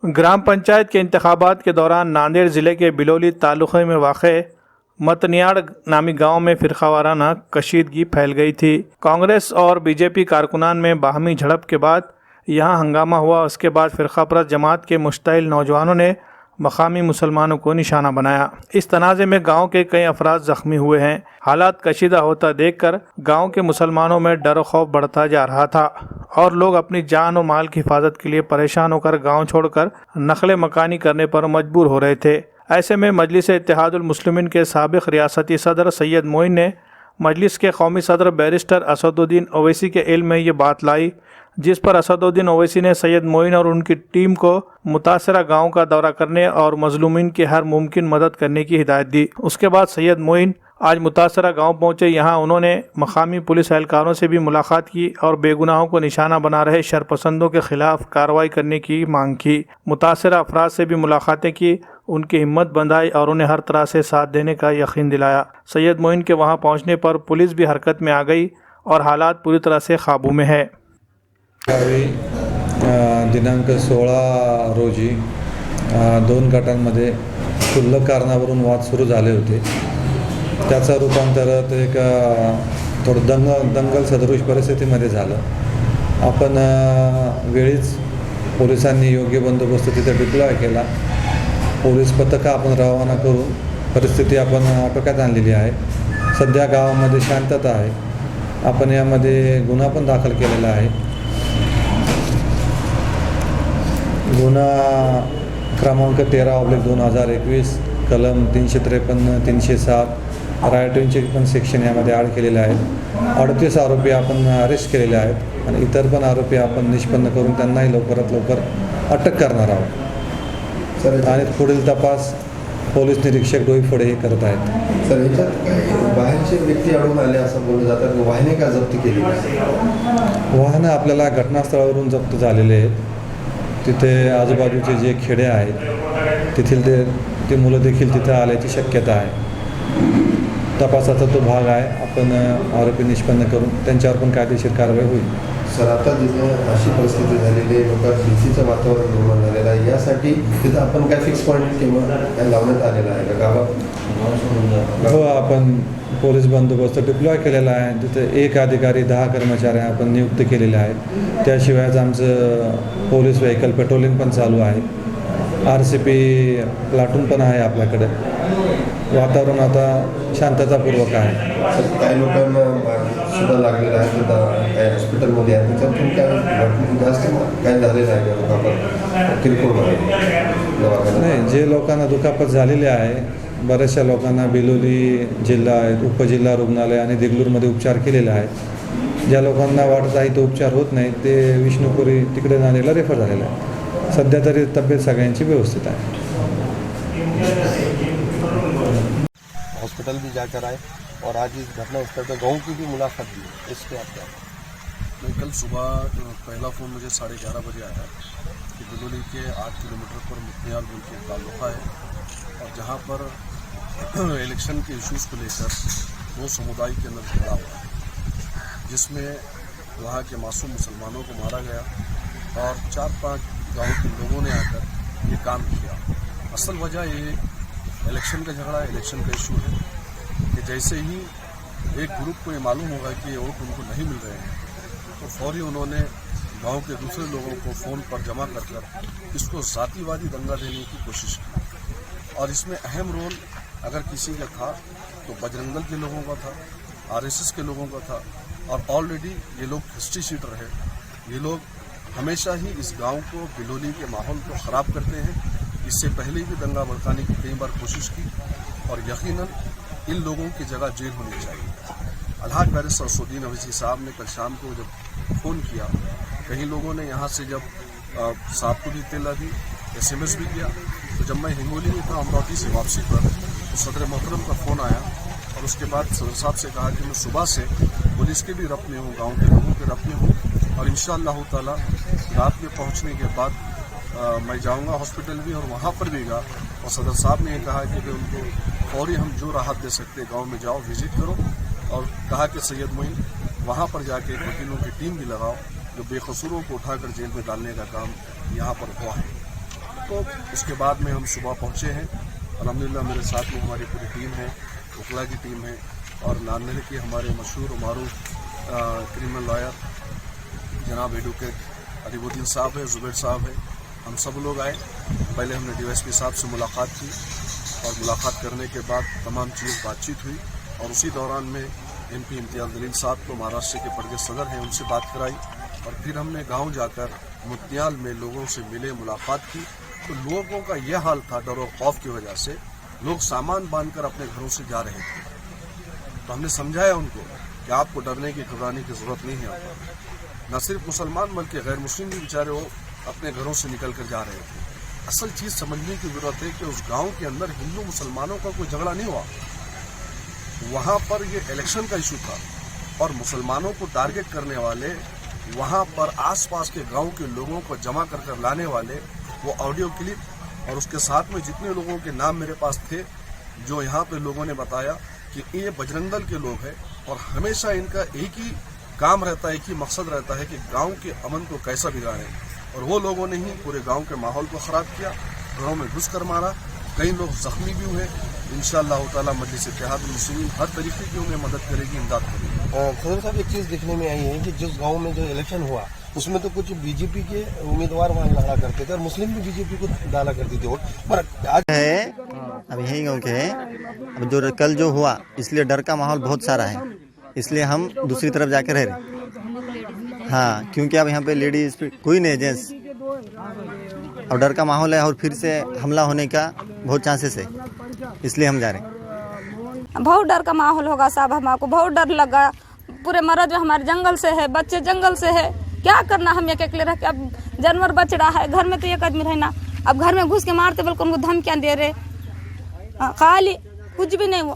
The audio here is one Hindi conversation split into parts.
ग्राम पंचायत के इंतखाबात के दौरान नांदेड़ ज़िले के बिलोली तालुक़े में वाक़े मतनियाड़ नामी गांव में फ़िरक़ावाराना कशीदगी फैल गई थी। कांग्रेस और बीजेपी कारकुनान में बाहमी झड़प के बाद यहां हंगामा हुआ। उसके बाद फ़िरक़ापरस्त जमात के मुश्तइल नौजवानों ने मकामी मुसलमानों को निशाना बनाया। इस तनाज़े में गांव के कई अफराद ज़ख्मी हुए हैं। हालात कशीदा होता देखकर गांव के मुसलमानों में डर और खौफ बढ़ता जा रहा था और लोग अपनी जान और माल की हिफाजत के लिए परेशान होकर गांव छोड़कर नकल मकानी करने पर मजबूर हो रहे थे। ऐसे में मजलिस इत्तेहादुल मुस्लिमीन के साबिक़ रियासती सदर सैयद मोइन ने मजलिस के कौमी सदर बैरिस्टर असदुद्दीन ओवैसी के इल्म में ये बात लाई, जिस पर असदुद्दीन ओवैसी ने सैयद मोइन और उनकी टीम को मुतासरा गांव का दौरा करने और मजलूमीन की हर मुमकिन मदद करने की हिदायत दी। उसके बाद सैयद मोइन आज मुतासरा गांव पहुंचे। यहां उन्होंने मकामी पुलिस एहलकारों से भी मुलाकात की और बेगुनाहों को निशाना बना रहे शरपसंदों के खिलाफ कार्रवाई करने की मांग की। मुतासरा अफराद से भी मुलाकातें की, उनकी हिम्मत बंधाई और उन्हें हर तरह से साथ देने का यकीन दिलाया। सैयद मोइन के वहां पहुंचने पर पुलिस भी हरकत में आ गई और हालात पूरी तरह से काबू में है। दिनांक 16 रोजी 2 गटांमध्ये क्षुल्लक कारणावरून वाद सुरू झाले होते। त्याचं रूपांतर एक थोडं दंगल सदृश परिस्थितीमध्ये झालं। आपण वेळीच पोलिसांनी योग्य बंदोबस्त तिथे डिप्लॉय केला। पोलीस पथकं आपण रवाना करून परिस्थिती आपण आटोक्यात आणलेली आहे। सध्या गावामध्ये शांतता आहे। आपण यामध्ये गुन्हा पण दाखल केलेला आहे। गुन्हा क्रमांक 13/2021 कलम 353, 307 रायटिंगचे पण सेक्शन यामध्ये ॲड केलेले आहेत। 38 आरोपी आपण अरेस्ट केलेले आहेत आणि इतर पण आरोपी आपण निष्पन्न करून त्यांनाही लवकरात लवकर अटक करणार आहोत। आणि पुढील तपास पोलीस निरीक्षक डोईफोडे हे करत आहेत। सर, याच्यात बाहेरचे व्यक्ती आढळून आले असं बोललं जातं। वाहने का जप्त केली? वाहनं आपल्याला घटनास्थळावरून जप्त झालेले आहेत। तिथे आजूबाजूचे जे खेडे आहेत तेथील ते मुलं देखील तिथे आल्याची शक्यता आहे। तपासाचा तो भाग आहे। आपण आरोपी निष्पन्न करून त्यांच्यावर पण कायदेशीर कारवाई होईल। सर, आता जिथं अशी परिस्थिती झालेली आहे, लोकांना भीतीचं वातावरण निर्माण झालेलं आहे, यासाठी तिथं आपण काय फिक्स पॉईंट किंवा काय लावण्यात आलेलं आहे का गावात? हो, आपण पोलीस बंदोबस्त डिप्लॉय केलेला आहे। तिथे 1 अधिकारी 10 कर्मचारी आपण नियुक्त केलेले आहेत। त्याशिवायच आमचं पोलीस व्हेकल पेट्रोलिंग पण चालू आहे। RCP प्लाटून पण आहे आपल्याकडे। वातावरण आता शांततापूर्वक आहे। काही लोकांना सुद्धा लागलेलं आहे, काही हॉस्पिटलमध्ये आहे, त्याच्यातून काय जास्त काय झालेलं आहे का दुखापत किरकोळ नाही? जे लोकांना दुखापत झालेली आहे, बऱ्याचशा लोकांना बिलोली जिल्हा उपजिल्हा रुग्णालय आणि देगलूरमध्ये उपचार केलेले आहेत। ज्या लोकांना वाटत आहे तो उपचार होत नाही ते विष्णुपुरी तिकडे नांदेडला रेफर झालेलं आहे। सध्या तरी तब्येत सगळ्यांची व्यवस्थित आहे। हॉस्पिटल भी जाकर आए और आज इस घटना स्थल पर गाँव की भी मुलाकात दी। इसके आप मैं कल सुबह पहला फ़ोन मुझे 11:30 बजे आया कि बिलोली के 8 किलोमीटर पर मुखनियार बोल के ताल्लुका है और जहाँ पर इलेक्शन के इश्यूज़ को लेकर वो समुदाय के अंदर झगड़ा हुआ है, जिसमें वहाँ के मासूम मुसलमानों को मारा गया और 4-5 गाँव के लोगों ने आकर ये काम किया। असल वजह ये इलेक्शन का झगड़ा, इलेक्शन का इशू है कि जैसे ही एक ग्रुप को ये मालूम होगा कि ये वोट उनको नहीं मिल रहे हैं तो फौरी उन्होंने गांव के दूसरे लोगों को फ़ोन पर जमा कर इसको जातिवादी दंगा देने की कोशिश की। और इसमें अहम रोल अगर किसी का था तो बजरंग दल के लोगों का था, RSS के लोगों का था। और ऑलरेडी ये लोग हिस्ट्री शीटर है। ये लोग हमेशा ही इस गाँव को, बिलोली के माहौल को ख़राब करते हैं। इससे पहले भी दंगा भड़काने की कई बार कोशिश की और यकीनन इन लोगों की जगह जेल होनी चाहिए। अलहाज बैरिस्टर असदुद्दीन ओवैसी साहब ने कल शाम को जब फ़ोन किया, कई लोगों ने यहाँ से जब साहब को भी इत्तला दी, SMS भी किया, तो जब मैं हिंगोली में था अमरावती से वापसी पर तो सदर मोहतरम का फ़ोन आया और उसके बाद सदर साहब से कहा कि मैं सुबह से पुलिस के भी रब में हूँ, गाँव के लोगों के रब में हूँ और इंशाअल्लाह ताला रात में पहुँचने के बाद मैं जाऊंगा हॉस्पिटल भी और वहाँ पर भी गया और सदर साहब ने कहा कि उनको फौरी हम जो राहत दे सकते गांव में जाओ, विजिट करो और कहा कि सैयद मोइन वहाँ पर जाके वकीलों की टीम भी लगाओ जो बेकसूरों को उठाकर जेल में डालने का काम यहाँ पर हुआ है। तो उसके बाद में हम सुबह पहुँचे हैं। अल्हम्दुलिल्लाह मेरे साथ में हमारी पूरी टीम है, उखला की टीम है और नांदेड़ के हमारे मशहूर मारूफ क्रिमिनल लॉयर जनाब एडवोकेट अलीबुद्दीन साहब है, जुबैर साहब है, हम सब लोग आए। पहले हमने डीएसपी साहब से मुलाकात की और मुलाकात करने के बाद तमाम चीज़ बातचीत हुई और उसी दौरान में MP इम्तियाज़ जलील साहब को महाराष्ट्र के प्रदेश सदर हैं, उनसे बात कराई और फिर हमने गांव जाकर मुत्याल में लोगों से मिले, मुलाकात की। तो लोगों का यह हाल था, डर और खौफ की वजह से लोग सामान बांधकर अपने घरों से जा रहे थे। तो हमने समझाया उनको कि आपको डरने की घबराने की जरूरत नहीं है। न सिर्फ मुसलमान बल्कि गैर मुस्लिम भी बेचारे वो अपने घरों से निकल कर जा रहे थे। असल चीज़ समझने की जरूरत है कि उस गांव के अंदर हिंदू मुसलमानों का कोई झगड़ा नहीं हुआ, वहां पर ये इलेक्शन का इशू था और मुसलमानों को टारगेट करने वाले, वहां पर आसपास के गांव के लोगों को जमा कर लाने वाले वो ऑडियो क्लिप और उसके साथ में जितने लोगों के नाम मेरे पास थे, जो यहाँ पे लोगों ने बताया कि ये बजरंग दल के लोग हैं और हमेशा इनका एक ही काम रहता है, एक ही मकसद रहता है कि गांव के अमन को कैसा बिगाड़ें। और वो लोगों ने ही पूरे गांव के माहौल को ख़राब किया, घरों में घुस कर मारा, कई लोग जख्मी भी हुए। इंशाअल्लाह ताला मजलिस इत्तेहादुल मुस्लिमीन हर तरीके की उन्हें मदद करेगी, इमदाद करेगी। सदर साहब, एक चीज़ देखने में आई है कि जिस गांव में जो इलेक्शन हुआ उसमें तो कुछ बीजेपी के उम्मीदवार वहाँ लड़ा करते थे और मुस्लिम भी बीजेपी को डाला करती थी वोट, पर आज है अब यही गाँव के हैं। अब जो कल जो हुआ इसलिए डर का माहौल बहुत सारा है, इसलिए हम दूसरी तरफ जाकर रह रहे। हाँ, क्योंकि अब यहाँ पे लेडीज कोई नहीं, जेंट्स, और डर का माहौल है और फिर से हमला होने का बहुत चांसेस है, इसलिए हम जा रहे हैं। बहुत डर का माहौल होगा साहब, हमको बहुत डर लगा। पूरे मर्द हमारे जंगल से है, बच्चे जंगल से है, क्या करना हम एक अकेले रह के। अब जानवर बच रहा है, घर में तो एक आदमी रहना, अब घर में घुस के मारते बल्कि उनको धमकियाँ दे रहे, खाली कुछ भी नहीं। वो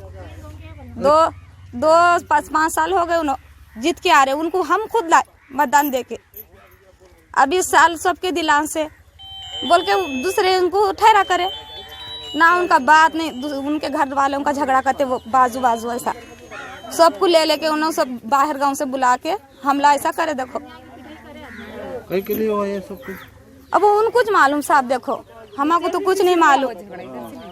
दो 5 साल हो गए उन्होंने जीत के आ रहे, उनको हम खुद लाए मतदान दे के। अब इस साल सबके दिलान से बोल के दूसरे उनको ठहरा करे ना, उनका बात नहीं, उनके घर वालों का झगड़ा करते वो बाजू बाजू ऐसा सबको ले लेके उन्होंने सब बाहर गांव से बुला के हमला ऐसा करे। देखो कई के लिए हुआ ये सब कुछ, अब उनको कुछ मालूम साहब, देखो हमको तो कुछ नहीं मालूम।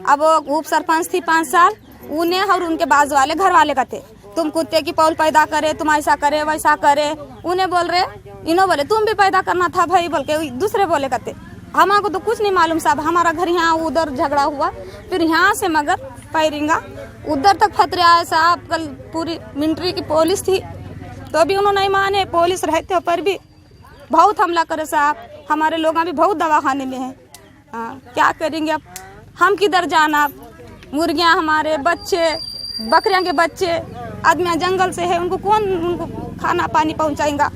अब उप सरपंच थी 5 साल, उन्हें और उनके बाजू वाले घर वाले का थे, तुम कुत्ते की पौल पैदा करे, तुम ऐसा करे वैसा करे। उन्हें बोल रहे, इन्हों बोले तुम भी पैदा करना था भाई, बोल के दूसरे बोले करते। हमको तो कुछ नहीं मालूम साहब, हमारा घर यहाँ उधर झगड़ा हुआ, फिर यहाँ से मगर पैरिंगा उधर तक खतरे आए साहब। कल पूरी मिलिट्री की पुलिस थी तो भी उन्होंने नहीं माने, पुलिस रहते पर भी बहुत हमला करे साहब। हमारे लोग भी बहुत दवाखाने में हैं, क्या करेंगे अब, हम किधर जाना। मुर्गियाँ, हमारे बच्चे, बकरियाँ के बच्चे, आदमी जंगल से है, उनको कौन उनको खाना पानी पहुँचाएगा।